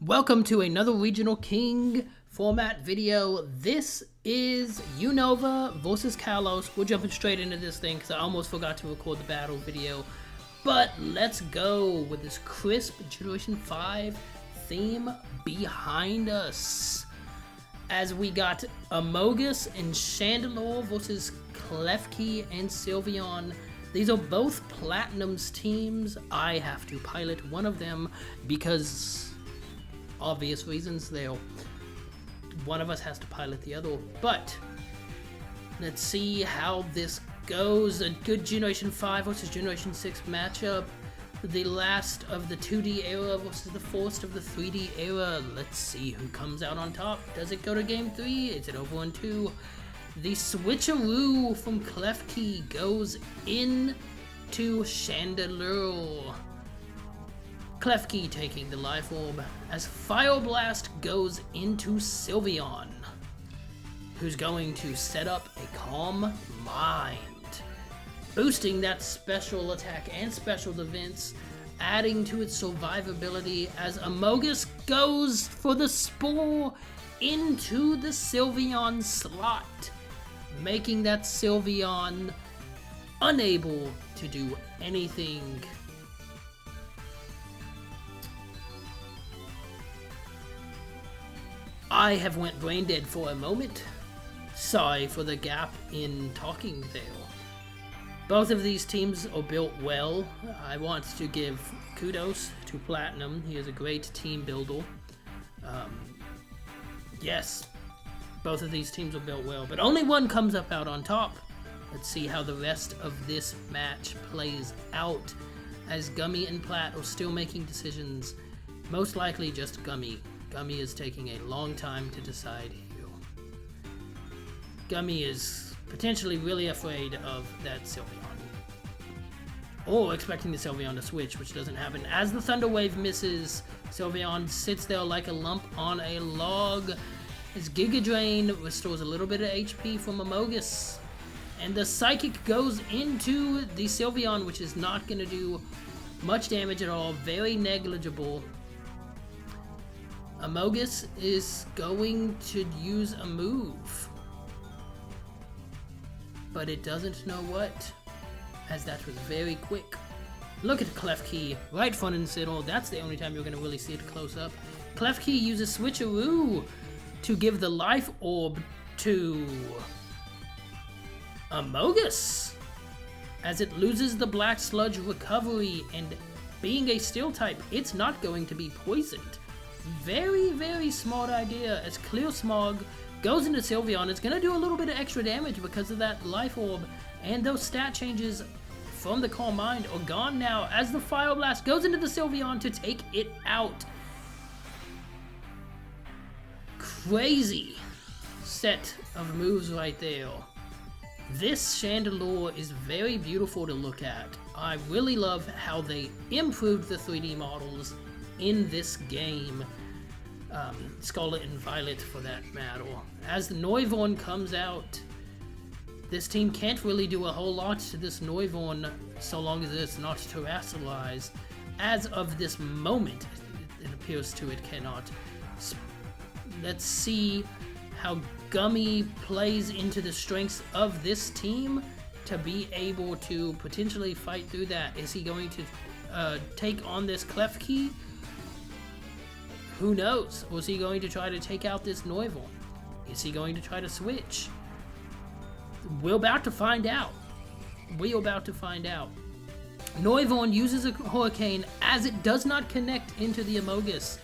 Welcome to another Regional King format video. This is Unova versus Kalos. We're jumping straight into this thing because I almost forgot to record the battle video. But let's go with this crisp Generation 5 theme behind us. As we got Amogus and Chandelure versus Klefki and Sylveon. These are both Platinum's teams. I have to pilot one of them because obvious reasons. One of us has to pilot the other, but let's see how this goes. A good Generation 5 versus Generation 6 matchup. The last of the 2D era versus the first of the 3D era. Let's see who comes out on top. Does it go to game 3? Is it over in 2? The switcheroo from Klefki goes into Chandelure. Klefki taking the Life Orb as Fire Blast goes into Sylveon, who's going to set up a Calm Mind, boosting that special attack and special defense, adding to its survivability as Amogus goes for the Spore into the Sylveon slot, making that Sylveon unable to do anything. I have went brain dead for a moment. Sorry for the gap in talking there. Both of these teams are built well. I want to give kudos to Platinum. He is a great team builder. Yes, both of these teams are built well, but only one comes up out on top. Let's see how the rest of this match plays out, as Gummy and Plat are still making decisions. Most likely just Gummy. Gummy is taking a long time to decide here. Gummy is potentially really afraid of that Sylveon. Or expecting the Sylveon to switch, which doesn't happen. As the Thunder Wave misses, Sylveon sits there like a lump on a log. His Giga Drain restores a little bit of HP from Amogus. And the Psychic goes into the Sylveon, which is not going to do much damage at all. Very negligible. Amogus is going to use a move, but it doesn't know what, as that was very quick. Look at Klefki, right front and center. That's the only time you're going to really see it close up. Klefki uses Switcheroo to give the Life Orb to Amogus, as it loses the Black Sludge recovery, and being a Steel type, it's not going to be poisoned. Very, very smart idea, as Clear Smog goes into Sylveon. It's going to do a little bit of extra damage because of that Life Orb, and those stat changes from the Calm Mind are gone now as the Fire Blast goes into the Sylveon to take it out. Crazy set of moves right there. This Chandelure is very beautiful to look at. I really love how they improved the 3D models in this game. Scarlet and Violet for that matter. As the Noivern comes out, this team can't really do a whole lot to this Noivern so long as it's not terrestrialized. As of this moment, it appears to it cannot. Let's see how Gummy plays into the strengths of this team to be able to potentially fight through that. Is he going to take on this Klefki? Who knows? Was he going to try to take out this Noivern? Is he going to try to switch? We're about to find out. We're about to find out. Noivern uses a Hurricane as it does not connect into the Amogus.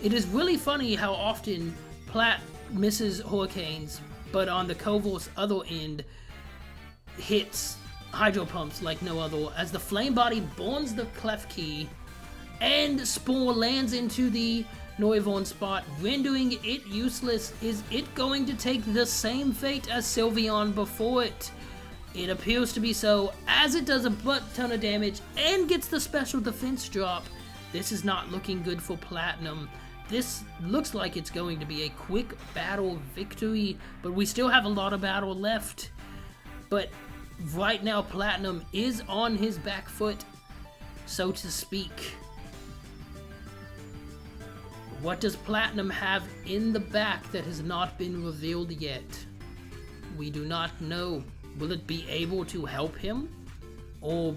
It is really funny how often Plat misses Hurricanes, but on the Kovor's other end, hits Hydro Pumps like no other, as the Flame Body burns the Klefki, and Spore lands into the Noivern spot, rendering it useless. Is it going to take the same fate as Sylveon before it? It appears to be so, as it does a butt ton of damage and gets the special defense drop. This is not looking good for Platinum. This looks like it's going to be a quick battle victory, but we still have a lot of battle left. But right now, Platinum is on his back foot, so to speak. What does Platinum have in the back that has not been revealed yet? We do not know. Will it be able to help him? Or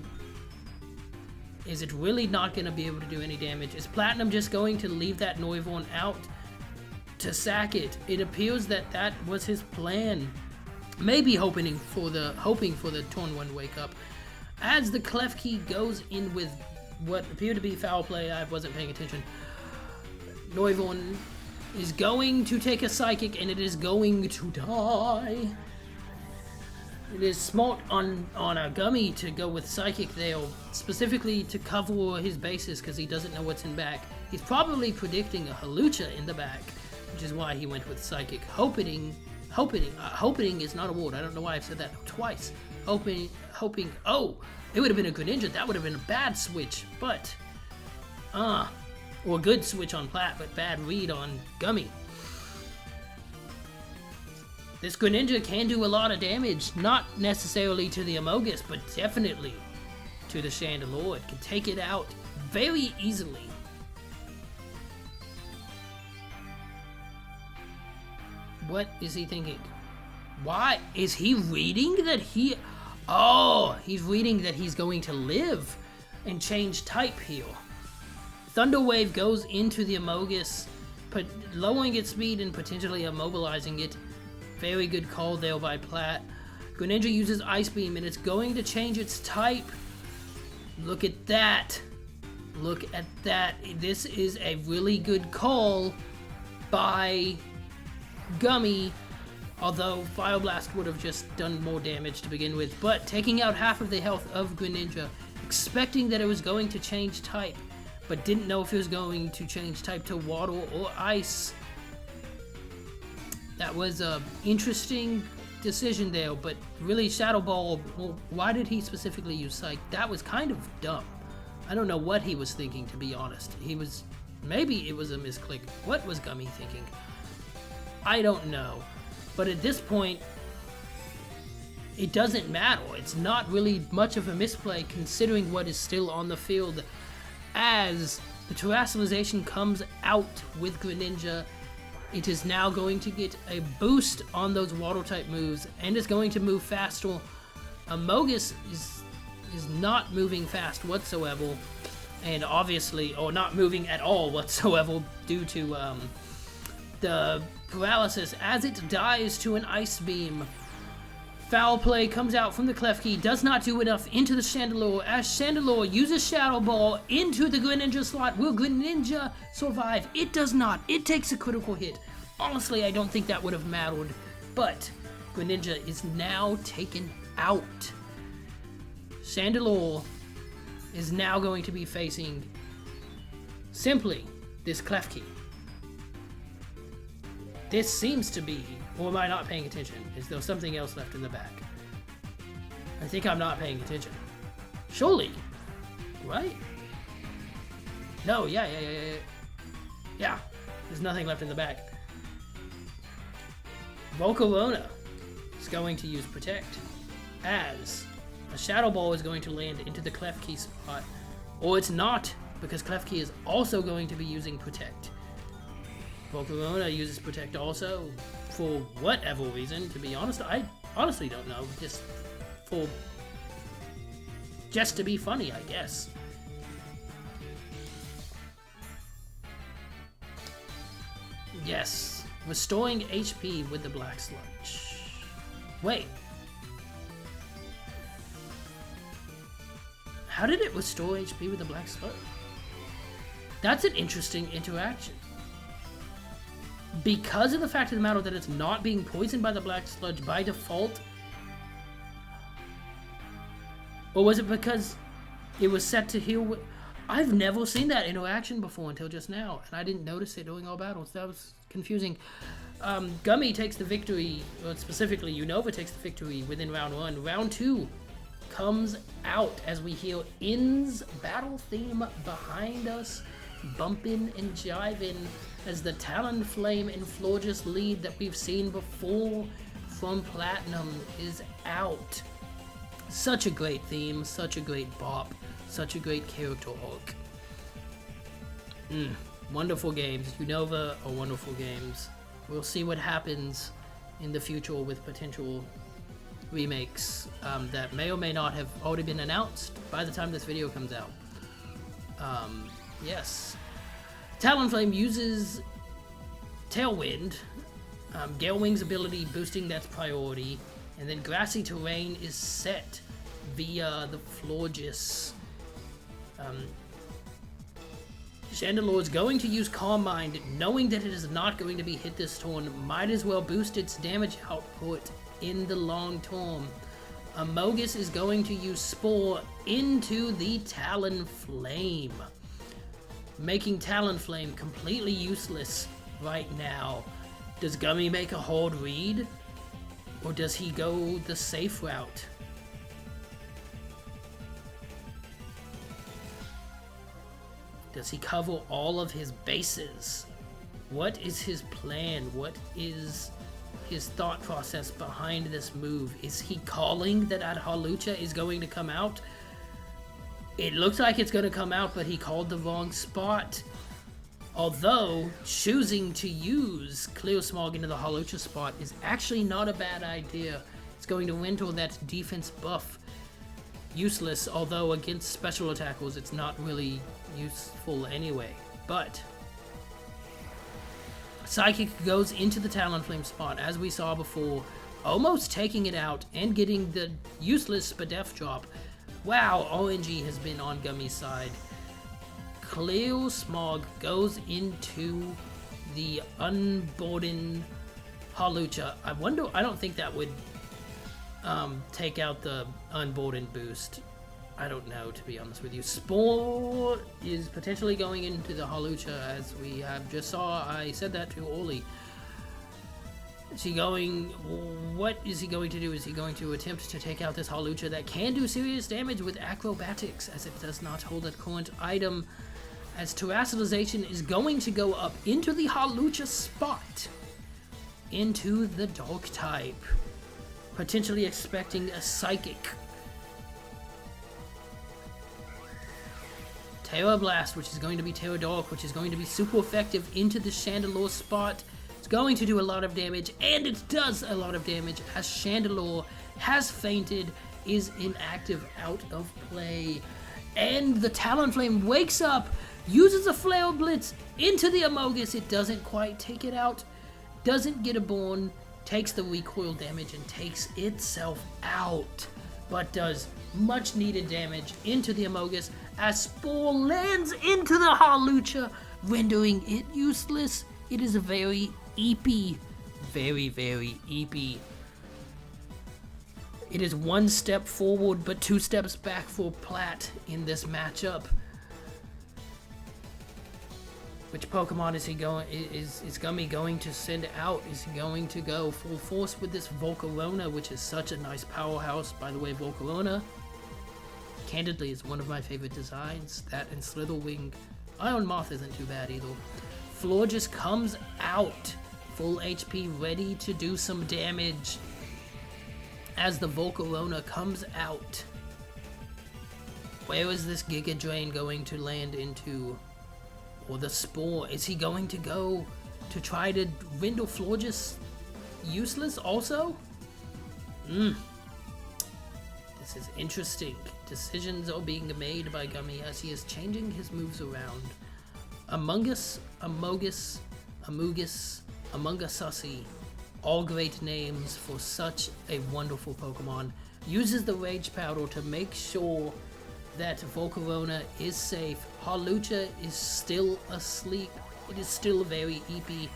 is it really not going to be able to do any damage? Is Platinum just going to leave that Noivern out to sack it? It appears that that was his plan. Maybe hoping for the turn 1 wake up. As the Klefki goes in with what appeared to be foul play, I wasn't paying attention. Noivern is going to take a Psychic, and it is going to die. It is smart on a Gummy to go with Psychic there, specifically to cover his bases because he doesn't know what's in back. He's probably predicting a Halucha in the back, which is why he went with Psychic. Hoping is not a word. I don't know why I've said that twice. Hoping, oh, it would have been a Greninja. That would have been a bad switch, but, or a good switch on Plat, but bad read on Gummy. This Greninja can do a lot of damage, not necessarily to the Amogus, but definitely to the Chandelure. It can take it out very easily. What is he thinking? Why? Is he reading that he... Oh, he's reading that he's going to live and change type here. Thunder Wave goes into the Amogus, lowering its speed and potentially immobilizing it. Very good call there by Plat. Greninja uses Ice Beam and it's going to change its type. Look at that. Look at that. This is a really good call by Gummy. Although Fire Blast would have just done more damage to begin with. But taking out half of the health of Greninja. Expecting that it was going to change type. But didn't know if it was going to change type to water or ice. That was an interesting decision there, but really Shadow Ball, well, why did he specifically use Psych? That was kind of dumb. I don't know what he was thinking, to be honest. Maybe it was a misclick. What was Gummy thinking? I don't know. But at this point, it doesn't matter. It's not really much of a misplay considering what is still on the field as the Terastallization comes out with Greninja. It is now going to get a boost on those Water-type moves, and it's going to move faster. Amogus is not moving fast whatsoever, and obviously, or not moving at all whatsoever due to the paralysis as it dies to an Ice Beam. Foul play comes out from the Klefki, does not do enough into the Chandelure as Chandelure uses Shadow Ball into the Greninja slot. Will Greninja survive? It does not. It takes a critical hit. Honestly, I don't think that would have mattered, but Greninja is now taken out. Chandelure is now going to be facing simply this Klefki. This seems to be, or am I not paying attention? Is there something else left in the back? I think I'm not paying attention. Surely, right? No, yeah. Yeah, there's nothing left in the back. Volcarona is going to use Protect as a Shadow Ball is going to land into the Klefki spot. Or it's not, because Klefki is also going to be using Protect. Volcarona uses Protect also, for whatever reason, to be honest. I honestly don't know, just to be funny, I guess. Yes, restoring HP with the Black Sludge. Wait. How did it restore HP with the Black Sludge? That's an interesting interaction. Because of the fact of the matter that it's not being poisoned by the Black Sludge by default? Or was it because it was set to heal? I've never seen that interaction before until just now, and I didn't notice it during all battles. That was confusing. Gummy takes the victory, or specifically Unova takes the victory within round 1. Round 2 comes out as we hear In's battle theme behind us, bumping and jiving as the Talonflame and Florges lead that we've seen before from Platinum is out. Such a great theme, such a great bop, such a great character arc. Wonderful games. Unova are wonderful games. We'll see what happens in the future with potential remakes that may or may not have already been announced by the time this video comes out. Yes. Talonflame uses Tailwind, Gale Wing's ability boosting that's priority, and then Grassy Terrain is set via the Florges. Chandelure is going to use Calm Mind, knowing that it is not going to be hit this turn. Might as well boost its damage output in the long term. Amogus is going to use Spore into the Talonflame, making Talonflame completely useless right now. Does Gummy make a hard read, or does he go the safe route? Does he cover all of his bases? What is his plan? What is his thought process behind this move? Is he calling that Adhalucha is going to come out? It looks like it's going to come out, but he called the wrong spot. Although, choosing to use Clear Smog into the Halucha spot is actually not a bad idea. It's going to render that defense buff useless, although against special attackers it's not really useful anyway. But Psychic goes into the Talonflame spot, as we saw before, almost taking it out and getting the useless Spadef drop. Wow, RNG has been on Gummy's side. Clear Smog goes into the Unburdened Halucha. I don't think that would take out the Unburdened boost. I don't know, to be honest with you. Spore is potentially going into the Halucha, as we have just saw. I said that too early. What is he going to do? Is he going to attempt to take out this Halucha that can do serious damage with acrobatics, as it does not hold a current item, as Terrestrialization is going to go up into the Halucha spot, into the Dark type, potentially expecting a Psychic. Terra Blast, which is going to be Terra Dark, which is going to be super effective into the Chandelure spot. It's going to do a lot of damage, and it does a lot of damage as Chandelure has fainted, is inactive, out of play. And the Talonflame wakes up, uses a Flare Blitz into the Amogus. It doesn't quite take it out, doesn't get a burn, takes the recoil damage and takes itself out, but does much needed damage into the Amogus as Spore lands into the Halucha, rendering it useless. It is a very EP, very EP. It is one step forward but two steps back for Plat in this matchup. Which Pokemon is he going? Is Gummy going to send out? Is he going to go full force with this Volcarona, which is such a nice powerhouse? By the way, Volcarona, candidly, is one of my favorite designs. That and Slitherwing. Iron Moth isn't too bad either. Florges comes out, full HP, ready to do some damage as the Volcarona comes out. Where is this Giga Drain going to land into? Or the Spore? Is he going to go to try to render Florges useless also? This is interesting. Decisions are being made by Gummy as he is changing his moves around. Among Us, Amogus, Amogus, Amungusussy, all great names for such a wonderful Pokemon. Uses the Rage Powder to make sure that Volcarona is safe. Halucha is still asleep. It is still very EP.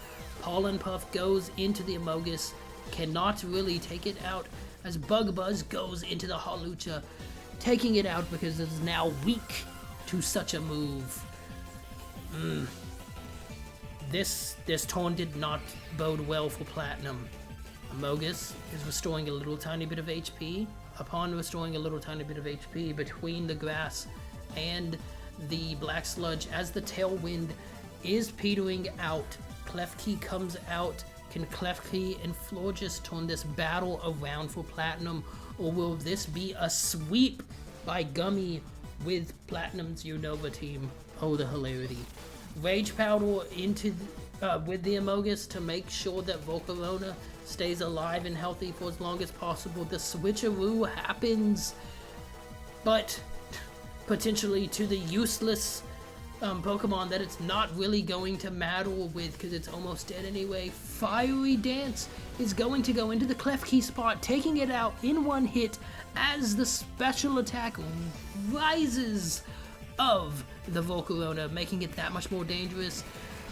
Pollen Puff goes into the Amogus, cannot really take it out as Bug Buzz goes into the Halucha, taking it out because it is now weak to such a move. This turn did not bode well for Platinum. Amogus is restoring a little tiny bit of HP. Upon restoring a little tiny bit of HP between the grass and the Black Sludge, as the Tailwind is petering out, Klefki comes out. Can Klefki and Florges turn this battle around for Platinum, or will this be a sweep by Gummy with Platinum's Unova team? Oh, the hilarity. Rage Powder into with the Amogus to make sure that Volcarona stays alive and healthy for as long as possible. The switcheroo happens, but potentially to the useless Pokemon that it's not really going to matter with because it's almost dead anyway. Fiery Dance is going to go into the Klefki spot, taking it out in one hit as the special attack rises of the Volcarona, making it that much more dangerous.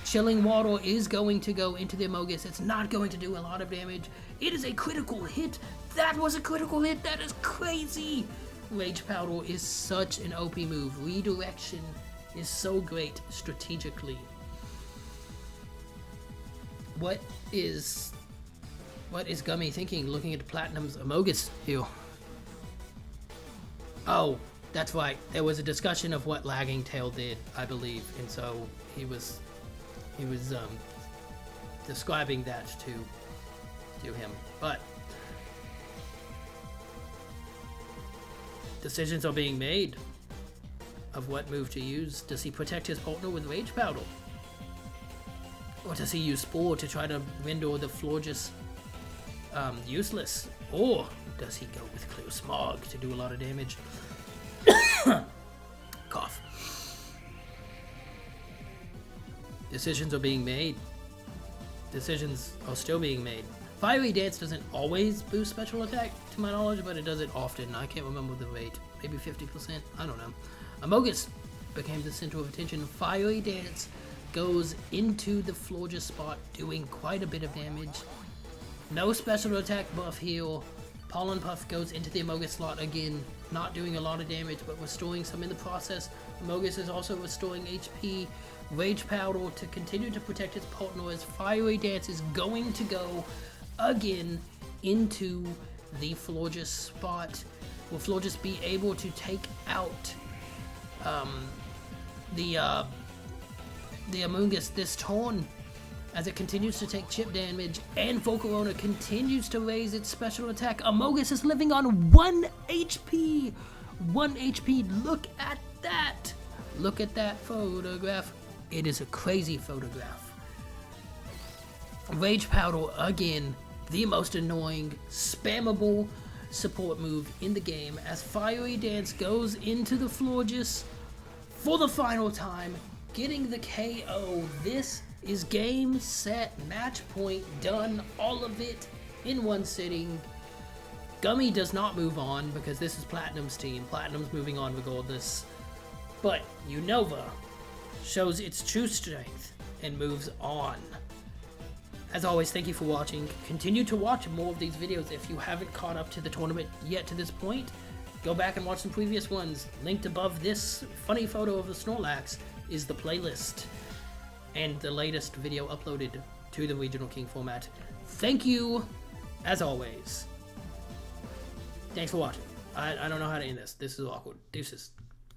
Chilling Water is going to go into the Amogus. It's not going to do a lot of damage. It is a critical hit. That was a critical hit. That is crazy. Rage Powder is such an OP move. Redirection is so great strategically. What is Gummy thinking looking at Platinum's Amogus here? Oh, that's right. There was a discussion of what Lagging Tail did, I believe, and so he was describing that to him. But decisions are being made of what move to use. Does he protect his partner with Rage Powder? Or does he use Spore to try to render the Florges useless? Or does he go with Clear Smog to do a lot of damage? Cough. Decisions are being made. Decisions are still being made. Fiery Dance doesn't always boost special attack, to my knowledge, but it does it often. I can't remember the rate. Maybe 50%? I don't know. Amogus became the center of attention. Fiery Dance goes into the Florges spot, doing quite a bit of damage. No special attack buff here. Pollen Puff goes into the Amogus slot again, not doing a lot of damage, but restoring some in the process. Amogus is also restoring HP. Rage Powder to continue to protect his partner as Fiery Dance is going to go again into the Florges spot. Will Florges be able to take out the Amogus this turn as it continues to take chip damage, and Volcarona continues to raise its special attack? Amogus is living on 1 HP! 1 HP, look at that! Look at that photograph. It is a crazy photograph. Rage Powder again, the most annoying, spammable support move in the game as Fiery Dance goes into the Florges for the final time, getting the KO. This is game, set, match point, done, all of it in one sitting. Gummy does not move on because this is Platinum's team. Platinum's moving on regardless. But Unova shows its true strength and moves on. As always, thank you for watching. Continue to watch more of these videos. If you haven't caught up to the tournament yet to this point, go back and watch some previous ones. Linked above this funny photo of the Snorlax is the playlist and the latest video uploaded to the Regional King format. Thank you, as always. Thanks for watching. I don't know how to end this. This is awkward. Deuces.